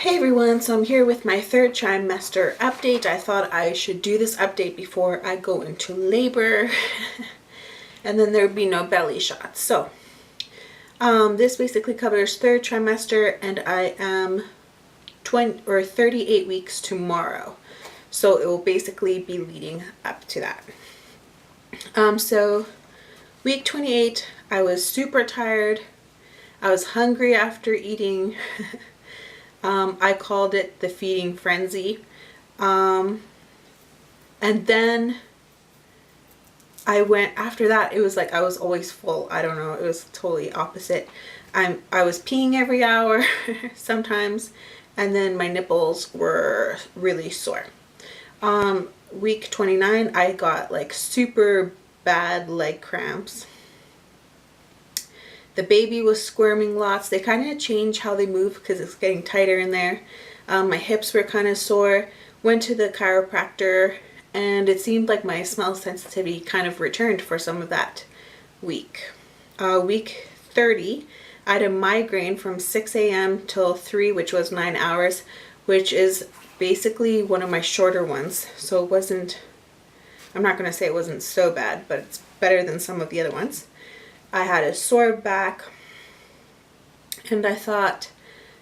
Hey everyone, so I'm here with my third trimester update. I thought I should do this update before I go into labor and then there'd be no belly shots. So this basically covers third trimester and I am 38 weeks tomorrow. So it will basically be leading up to that. So week 28, I was super tired. I was hungry after eating. I called it the feeding frenzy. And then I went, after that, it was like I was always full. I don't know, it was totally opposite. I was peeing every hour sometimes, and then my nipples were really sore. Week 29, I got like super bad leg cramps. The baby was squirming lots. They kind of change how they move because it's getting tighter in there. My hips were kind of sore. Went to the chiropractor and it seemed like my smell sensitivity kind of returned for some of that week. Week 30, I had a migraine from 6 a.m. till 3, which was 9 hours, which is basically one of my shorter ones. So it wasn't, I'm not going to say it wasn't so bad, but it's better than some of the other ones. I had a sore back, and I thought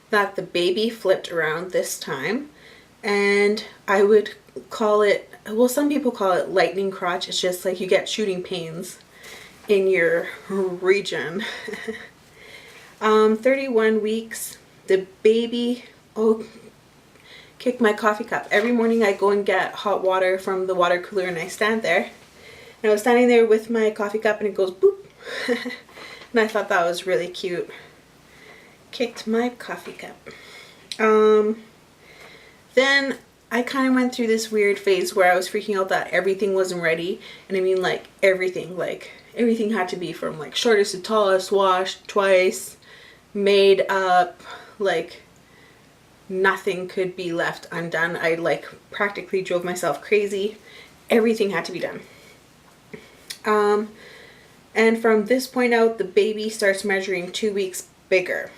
that the baby flipped around this time, and I would call it, well, some people call it lightning crotch. It's just like you get shooting pains in your region. 31 weeks, the baby, kicked my coffee cup. Every morning I go and get hot water from the water cooler and I stand there. And I was standing there with my coffee cup and it goes boop. And I thought that was really cute. Kicked my coffee cup. Then I kind of went through this weird phase where I was freaking out that everything wasn't ready. And I mean like everything had to be from like shortest to tallest, washed twice, made up, like nothing could be left undone. I like practically drove myself crazy. Everything had to be done. And from this point out, the baby starts measuring 2 weeks bigger.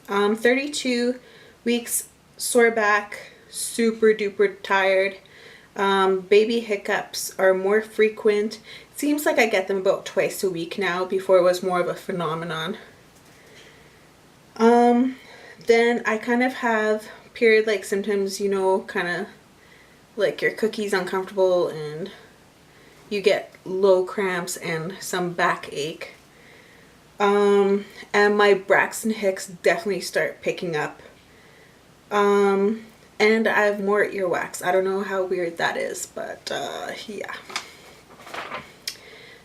32 weeks, sore back, super duper tired. Baby hiccups are more frequent. It seems like I get them about twice a week now. Before it was more of a phenomenon. Then I kind of have period-like symptoms, you know, kind of like your cookie's uncomfortable and you get low cramps and some backache. And my Braxton Hicks definitely start picking up. And I have more earwax. I don't know how weird that is, but yeah.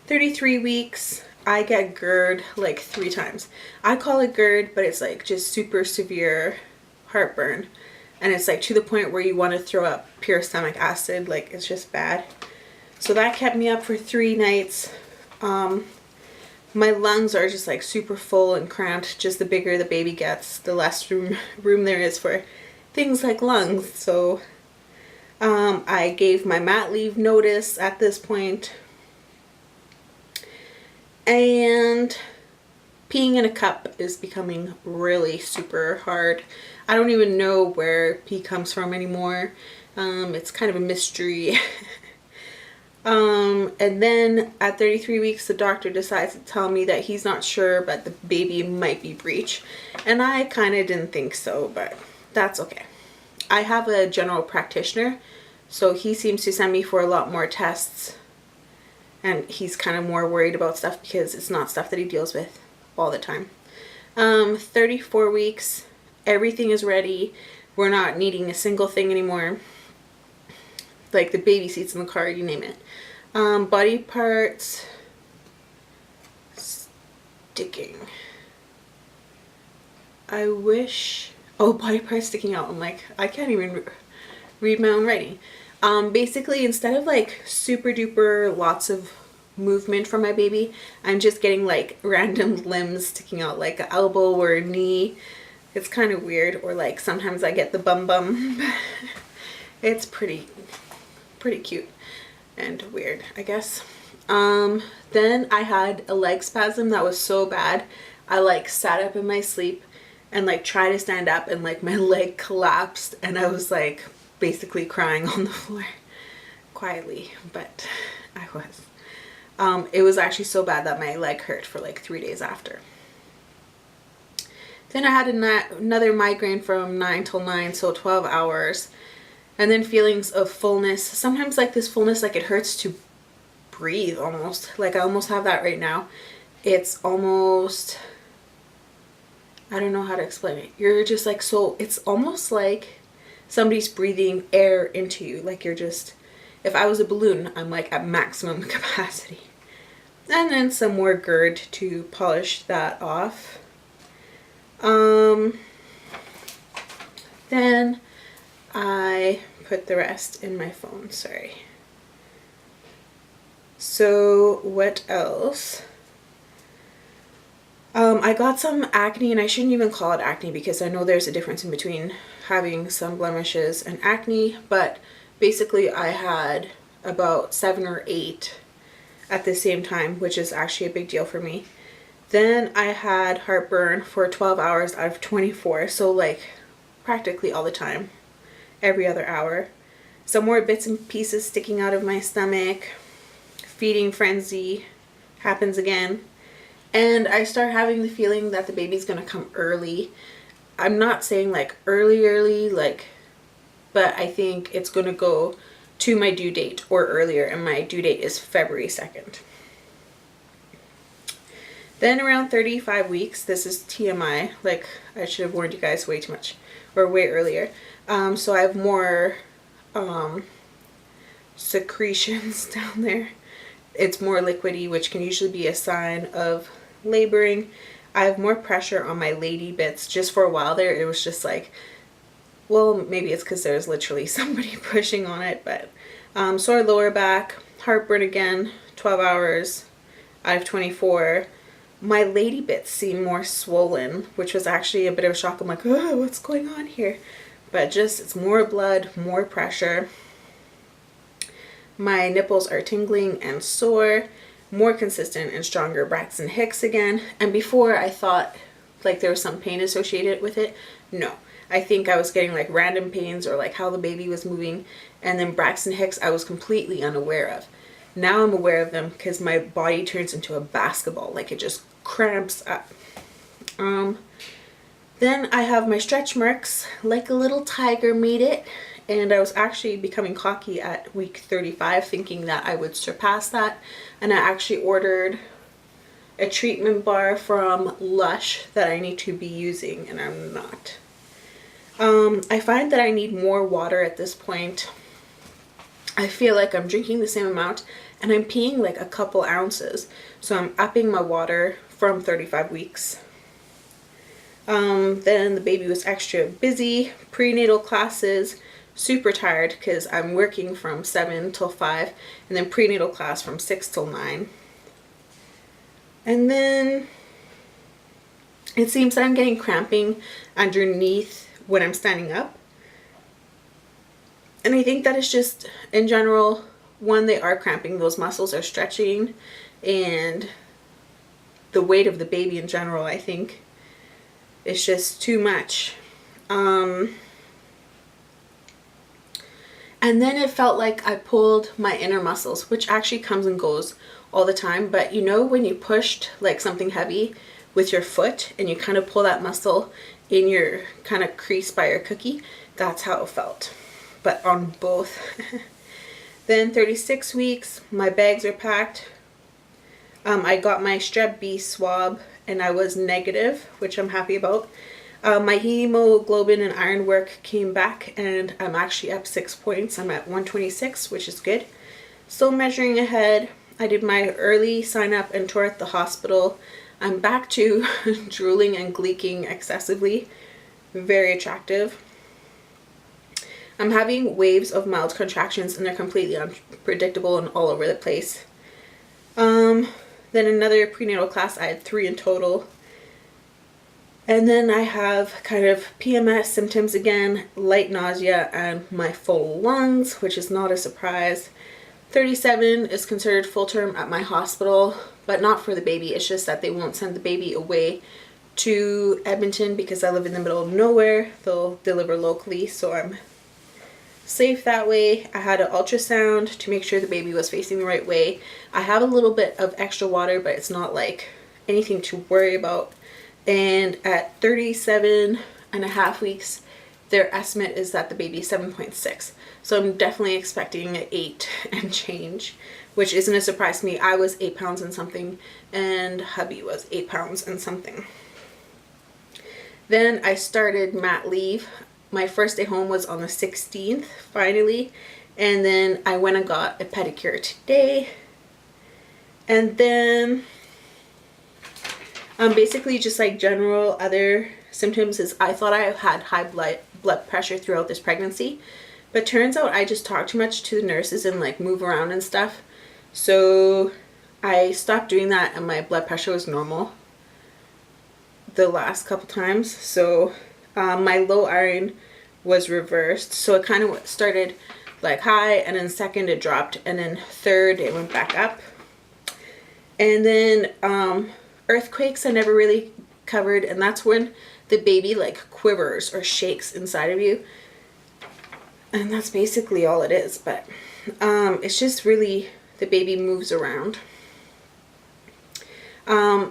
33 weeks, I get GERD like 3 times. I call it GERD, but it's like just super severe heartburn. And it's like to the point where you want to throw up pure stomach acid. Like it's just bad. So that kept me up for 3 nights. My lungs are just like super full and cramped. Just the bigger the baby gets, the less room there is for things like lungs. So I gave my mat leave notice at this point. And peeing in a cup is becoming really super hard. I don't even know where pee comes from anymore. It's kind of a mystery. And then at 33 weeks, the doctor decides to tell me that he's not sure, but the baby might be breech. And I kind of didn't think so, but that's okay. I have a general practitioner, so he seems to send me for a lot more tests. And he's kind of more worried about stuff because it's not stuff that he deals with all the time. 34 weeks, everything is ready. We're not needing a single thing anymore. Like the baby seats in the car, you name it. Body parts sticking. I wish, body parts sticking out. I'm like, I can't even read my own writing. Basically, instead of like super duper lots of movement from my baby, I'm just getting like random limbs sticking out, like an elbow or a knee. It's kind of weird. Or like sometimes I get the bum. It's pretty cute and weird, I guess. Then I had a leg spasm that was so bad I like sat up in my sleep and like try to stand up, and like my leg collapsed and I was like basically crying on the floor quietly, but I was. It was actually so bad that my leg hurt for like 3 days after. Then I had another migraine from 9 till 9, so 12 hours. And then feelings of fullness. Sometimes like this fullness, like it hurts to breathe almost. Like I almost have that right now. It's almost, I don't know how to explain it. You're just like, so it's almost like somebody's breathing air into you. Like you're just, if I was a balloon, I'm like at maximum capacity. And then some more GERD to polish that off. Then I put the rest in my phone, sorry. So what else? I got some acne, and I shouldn't even call it acne because I know there's a difference in between having some blemishes and acne, but basically I had about 7 or 8 at the same time, which is actually a big deal for me. Then I had heartburn for 12 hours out of 24, so like practically all the time, every other hour. Some more bits and pieces sticking out of my stomach. Feeding frenzy happens again. And I start having the feeling that the baby's gonna come early. I'm not saying like early, like, but I think it's gonna go to my due date or earlier, and my due date is February 2nd. Then around 35 weeks, this is TMI, like I should have warned you guys way too much, or way earlier. So I have more secretions down there. It's more liquidy, which can usually be a sign of laboring. I have more pressure on my lady bits. Just for a while there, it was just like, well, maybe it's because there's literally somebody pushing on it, but sore lower back, heartburn again, 12 hours out of 24. My lady bits seem more swollen, which was actually a bit of a shock. I'm like, oh, what's going on here? But just, it's more blood, more pressure. My nipples are tingling and sore, more consistent and stronger Braxton Hicks again. And before I thought like there was some pain associated with it. No, I think I was getting like random pains or like how the baby was moving. And then Braxton Hicks I was completely unaware of. Now I'm aware of them because my body turns into a basketball, like it just cramps up. Then I have my stretch marks, like a little tiger made it. And I was actually becoming cocky at week 35, thinking that I would surpass that. And I actually ordered a treatment bar from Lush that I need to be using, and I'm not. I find that I need more water at this point. I feel like I'm drinking the same amount and I'm peeing like a couple ounces. So I'm upping my water from 35 weeks. Then the baby was extra busy, prenatal classes, super tired because I'm working from 7 till 5, and then prenatal class from 6 till 9. And then it seems that I'm getting cramping underneath when I'm standing up. And I think that it's just, in general, when they are cramping, those muscles are stretching, and the weight of the baby in general, I think, is just too much. And then it felt like I pulled my inner muscles, which actually comes and goes all the time. But you know when you pushed like something heavy with your foot and you kind of pull that muscle in your kind of crease by your cookie? That's how it felt. But on both. Then 36 weeks, my bags are packed. I got my Strep B swab and I was negative, which I'm happy about. My hemoglobin and iron work came back and I'm actually up 6 points. I'm at 126, which is good. Still measuring ahead. I did my early sign up and tour at the hospital. I'm back to drooling and gleeking excessively. Very attractive. I'm having waves of mild contractions and they're completely unpredictable and all over the place. Then another prenatal class, I had 3 in total. And then I have kind of PMS symptoms again, light nausea, and my full lungs, which is not a surprise. 37 is considered full term at my hospital, but not for the baby. It's just that they won't send the baby away to Edmonton because I live in the middle of nowhere. They'll deliver locally, so I'm safe that way. I had an ultrasound to make sure the baby was facing the right way. I have a little bit of extra water, but it's not like anything to worry about. And at 37.5 weeks, their estimate is that the baby is 7.6. So I'm definitely expecting an 8 and change, which isn't a surprise to me. I was 8 pounds and something, and hubby was 8 pounds and something. Then I started mat leave. My first day home was on the 16th, finally. And then I went and got a pedicure today. And then basically just like general other symptoms is I thought I had high blood pressure throughout this pregnancy. But turns out I just talk too much to the nurses and like move around and stuff. So I stopped doing that and my blood pressure was normal the last couple times. So my low iron was reversed. So it kind of started like high, and then second it dropped, and then third it went back up. And then earthquakes I never really covered, and that's when the baby like quivers or shakes inside of you. And that's basically all it is. But it's just really the baby moves around.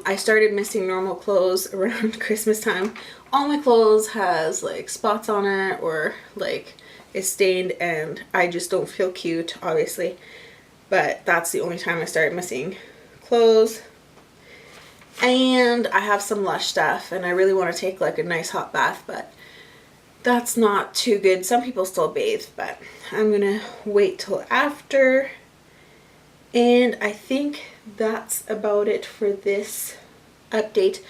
I started missing normal clothes around Christmas time. All my clothes has like spots on it or like it's stained, and I just don't feel cute, obviously. But that's the only time I started missing clothes. And I have some Lush stuff, and I really want to take like a nice hot bath, but that's not too good. Some people still bathe, but I'm gonna wait till after. And I think that's about it for this update.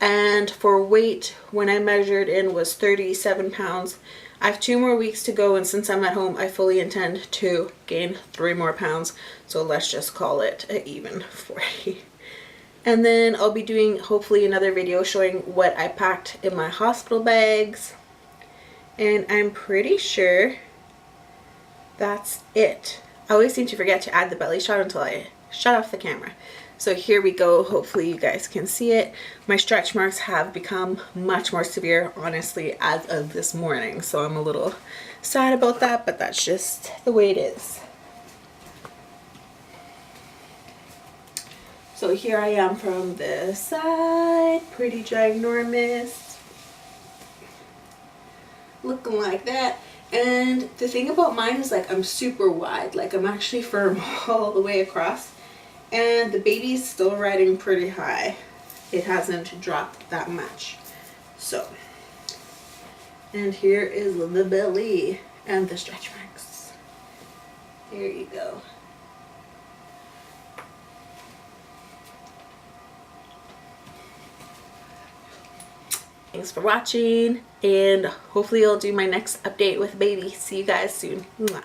And for weight, when I measured in, was 37 pounds. I have 2 more weeks to go, and since I'm at home, I fully intend to gain 3 more pounds. So let's just call it an even 40. And then I'll be doing hopefully another video showing what I packed in my hospital bags. And I'm pretty sure that's it. I always seem to forget to add the belly shot until I shut off the camera. So here we go. Hopefully you guys can see it. My stretch marks have become much more severe, honestly, as of this morning. So I'm a little sad about that, but that's just the way it is. So here I am from this side, pretty ginormous, looking like that. And the thing about mine is like I'm super wide, like I'm actually firm all the way across, and the baby's still riding pretty high. It hasn't dropped that much. So, and here is the belly and the stretch marks. There you go. Thanks for watching, and hopefully I'll do my next update with baby. See you guys soon. Mwah.